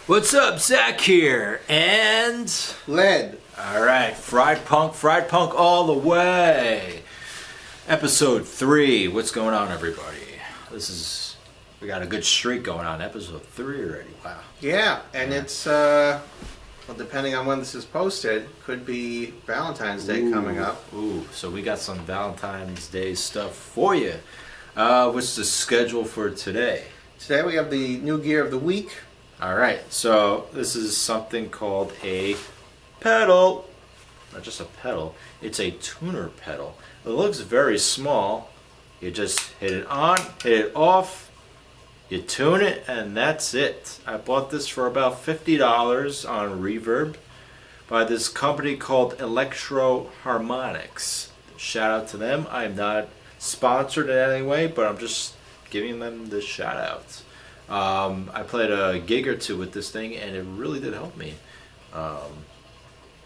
What's up, Zach here, and Lead. All right, fried punk all the way. Episode 3. What's going on, everybody? We got a good streak going on. Episode 3 already. Wow. Yeah, and it's well, depending on when this is posted, could be Valentine's Day coming up. So we got some Valentine's Day stuff for you. What's the schedule for today? Today we have the new gear of the week. All right, so this is something called a pedal. Not just a pedal, it's a tuner pedal. It looks very small. You just hit it on, hit it off, you tune it, and that's it. I bought this for about $50 on Reverb by this company called Electro Harmonics. Shout out to them. I'm not sponsored in any way, but I'm just giving them the shout out. I played a gig or two with this thing, and it really did help me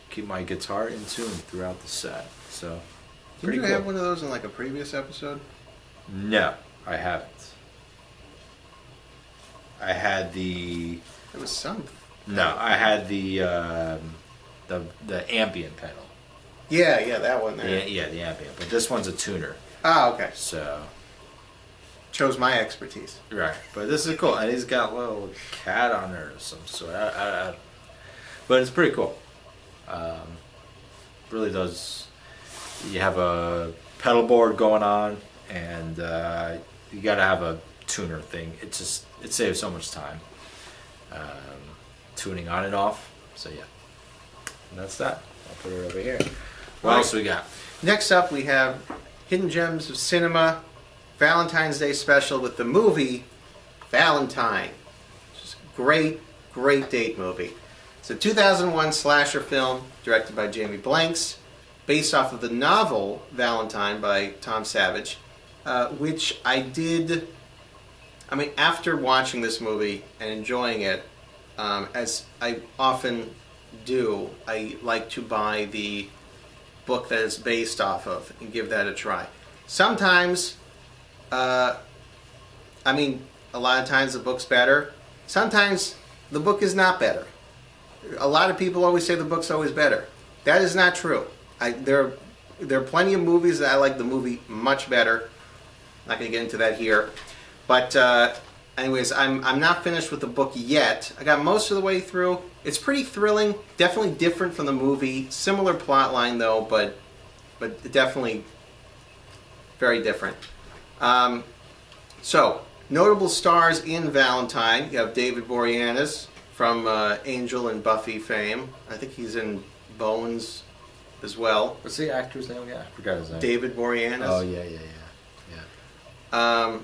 keep my guitar in tune throughout the set. So, Did you have one of those in like a previous episode? No, I haven't. I had the. There was some. No, I had the ambient pedal. Yeah, that one there. Yeah, the ambient. But this one's a tuner. Ah, okay. So. Chose my expertise. Right, but this is cool, and he's got a little cat on there or some sort. But it's pretty cool. Really does. You have a pedal board going on, and you got to have a tuner thing. It saves so much time tuning on and off. So yeah, and that's that. I'll put it over here. What else we got? Next up, we have Hidden Gems of Cinema. Valentine's Day special with the movie Valentine. Just great date movie. It's a 2001 slasher film directed by Jamie Blanks, based off of the novel Valentine by Tom Savage, which after watching this movie and enjoying it, as I often do, I like to buy the book that it's based off of and give that a try. Sometimes a lot of times the book's better. Sometimes the book is not better. A lot of people always say the book's always better. That is not true. There are plenty of movies that I like the movie much better. I'm not going to get into that here. But anyways, I'm not finished with the book yet. I got most of the way through. It's pretty thrilling. Definitely different from the movie. Similar plot line though, but definitely very different. So, notable stars in Valentine. You have David Boreanaz from Angel and Buffy fame. I think he's in Bones as well. What's the actor's name again? I forgot his name. David Boreanaz. Oh, yeah.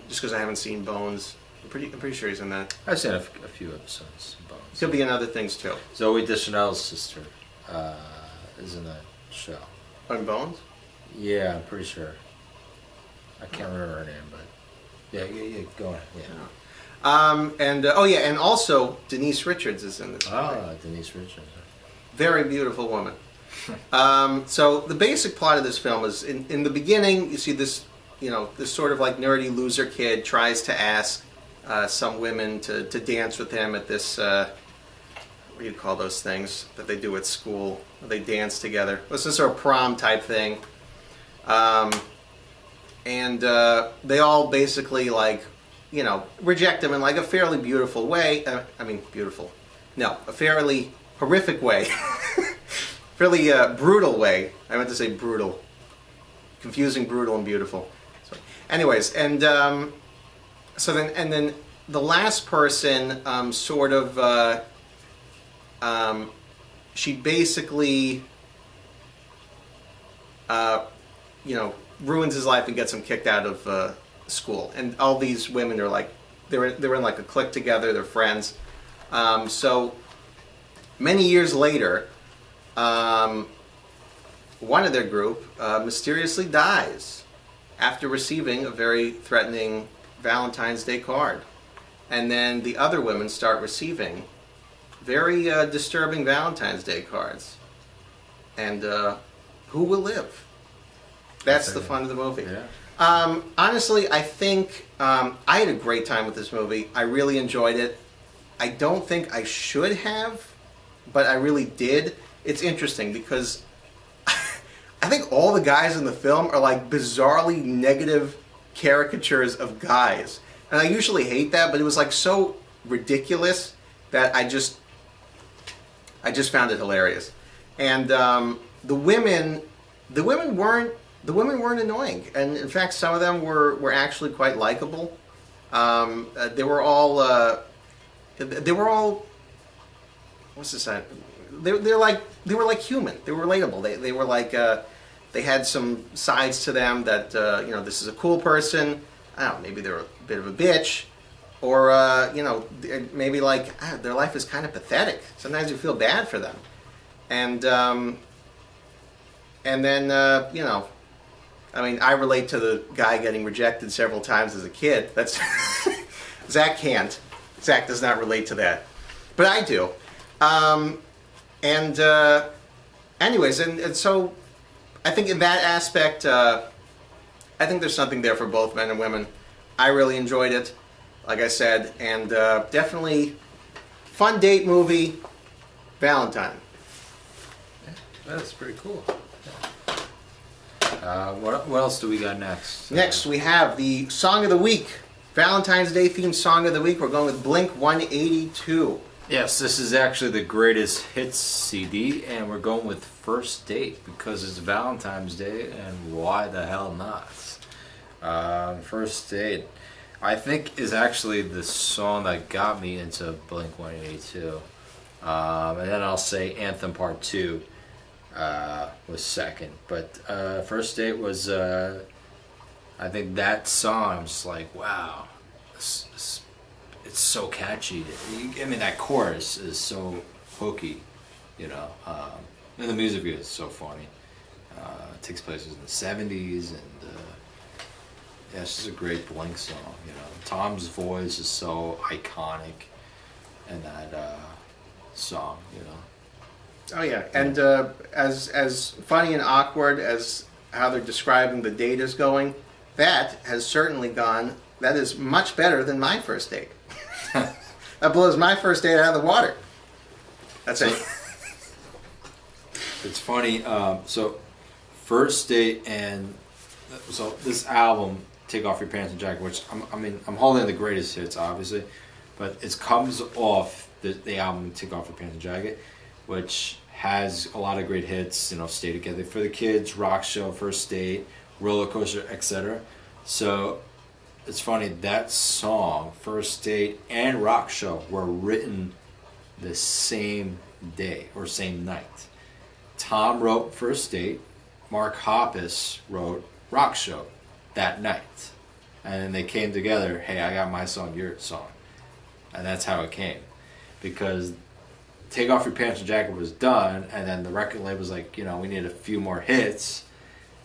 Just because I haven't seen Bones. I'm pretty sure he's in that. I've seen a few episodes of Bones. He'll be in other things too. Zoe Deschanel's sister is in that show. On Bones? Yeah, I'm pretty sure. I can't remember her name, but yeah, go on. Yeah. And also Denise Richards is in this. Denise Richards. Very beautiful woman. So the basic plot of this film is in the beginning you see this sort of like nerdy loser kid tries to ask some women to dance with him at this what do you call those things that they do at school? They dance together. It's some sort of prom type thing. And they all basically reject him in like a fairly beautiful way. A fairly horrific way. Fairly brutal way. I meant to say brutal. Confusing, brutal, and beautiful. So, anyways, and then the last person she basically ruins his life and gets him kicked out of school. And all these women are like, they're in like a clique together, they're friends. So many years later, one of their group mysteriously dies after receiving a very threatening Valentine's Day card. And then the other women start receiving very disturbing Valentine's Day cards. And who will live? That's the fun of the movie. Yeah. Honestly, I think I had a great time with this movie. I really enjoyed it. I don't think I should have, but I really did. It's interesting because I think all the guys in the film are like bizarrely negative caricatures of guys. And I usually hate that, but it was like so ridiculous that I just found it hilarious. And the women weren't annoying, and in fact, some of them were actually quite likable. They were all what's this? They were like human. They were relatable. They were like they had some sides to them that this is a cool person. I don't know, maybe they're a bit of a bitch, or maybe like their life is kind of pathetic. Sometimes you feel bad for them, and then I mean, I relate to the guy getting rejected several times as a kid. That's Zach can't. Zach does not relate to that, but I do. Anyways, and so I think in that aspect, I think there's something there for both men and women. I really enjoyed it, like I said, and definitely fun date movie, Valentine. Yeah, that's pretty cool. What else do we got next? Next, we have the Song of the Week. Valentine's Day themed Song of the Week. We're going with Blink-182. Yes, this is actually the greatest hits CD, and we're going with First Date because it's Valentine's Day, and why the hell not? First Date, I think, is actually the song that got me into Blink-182. And then I'll say Anthem Part 2 was second. But First Date was, I think that song, I'm just like, wow, it's so catchy. I mean, that chorus is so hooky, and the music video is so funny. It takes place in the 70s, and yeah, it's just a great Blink song. Tom's voice is so iconic in that song. Oh yeah, and as funny and awkward as how they're describing the date is going, that has certainly gone. That is much better than my first date. That blows my first date out of the water. That's it. It's funny. So, First Date, and so this album, Take Off Your Pants and Jacket, which I'm holding the greatest hits, obviously, but it comes off the album Take Off Your Pants and Jacket, which has a lot of great hits. Stay Together for the Kids, Rock Show, First Date, Roller Coaster, etc. So it's funny, that song, First Date and Rock Show, were written the same day or same night. Tom wrote First Date, Mark Hoppus wrote Rock Show that night. And then they came together, hey, I got my song, your song. And that's how it came. Because Take Off Your Pants and Jacket was done, and then the record label was like, we need a few more hits.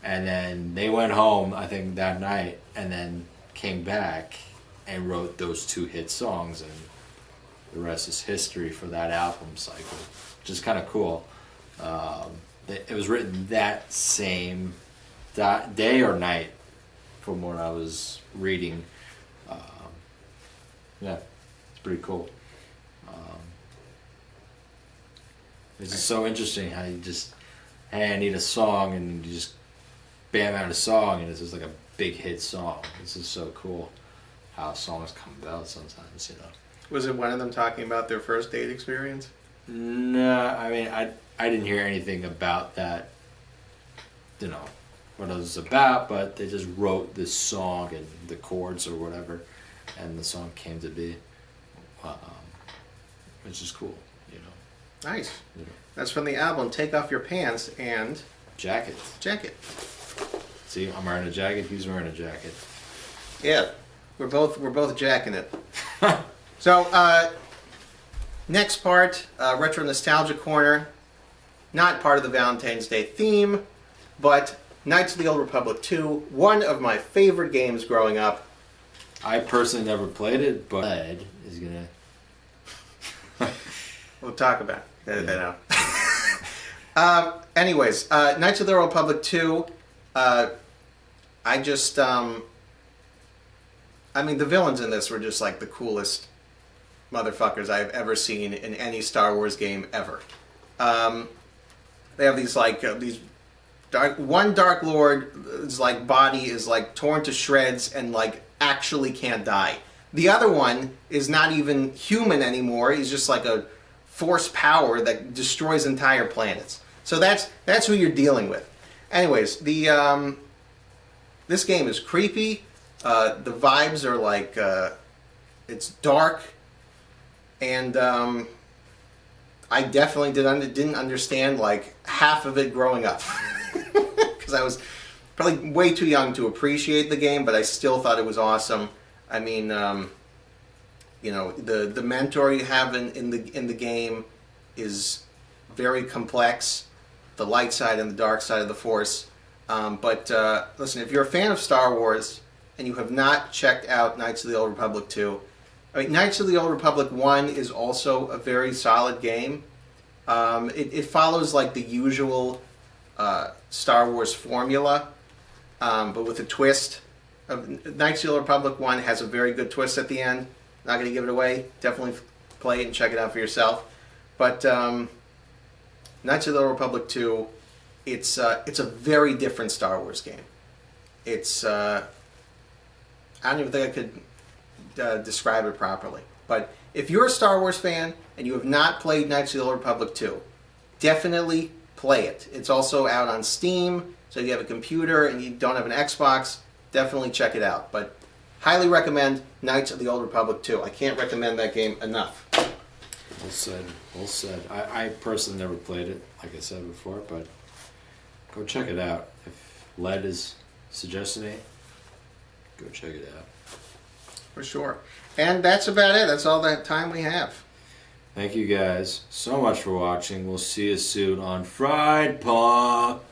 And then they went home, I think, that night, and then came back and wrote those two hit songs, and the rest is history for that album cycle, which is kind of cool. It was written that same day or night, from what I was reading. Yeah, it's pretty cool. It's just so interesting how you just, hey, I need a song, and you just bam out a song, and it's just like a big hit song. This is so cool how songs come about sometimes, Was it one of them talking about their first date experience? No, I mean, I didn't hear anything about that, what it was about, but they just wrote this song and the chords or whatever, and the song came to be, which is cool, Nice. That's from the album Take Off Your Pants and Jacket. See, I'm wearing a jacket, he's wearing a jacket. Yeah, we're both jacking it. So, next part, Retro Nostalgia Corner. Not part of the Valentine's Day theme, but Knights of the Old Republic 2, one of my favorite games growing up. I personally never played it, but Ed is gonna. We'll talk about it. Edit that out. Anyways, Knights of the Old Republic 2, the villains in this were just like the coolest motherfuckers I've ever seen in any Star Wars game ever. They have these these one Dark Lord's like body is like torn to shreds and like actually can't die. The other one is not even human anymore. He's just like a force power that destroys entire planets. So that's who you're dealing with. Anyways, the this game is creepy. The vibes are like it's dark, and I definitely didn't understand like half of it growing up because I was probably way too young to appreciate the game, but I still thought it was awesome. I mean, you know, the mentor you have in the game is very complex, the light side and the dark side of the Force. But listen, if you're a fan of Star Wars and you have not checked out Knights of the Old Republic 2, I mean, Knights of the Old Republic 1 is also a very solid game. It follows like the usual Star Wars formula, but with a twist. Knights of the Old Republic 1 has a very good twist at the end. Not going to give it away. Definitely play it and check it out for yourself. But Knights of the Old Republic 2, it's a very different Star Wars game. It's I don't even think I could describe it properly. But if you're a Star Wars fan and you have not played Knights of the Old Republic 2, definitely play it. It's also out on Steam, so if you have a computer and you don't have an Xbox, definitely check it out. But highly recommend Knights of the Old Republic 2. I can't recommend that game enough. Well said. Well said. I personally never played it, like I said before, but go check it out. If Led is suggesting it, go check it out. For sure. And that's about it. That's all that time we have. Thank you guys so much for watching. We'll see you soon on Fried Punk.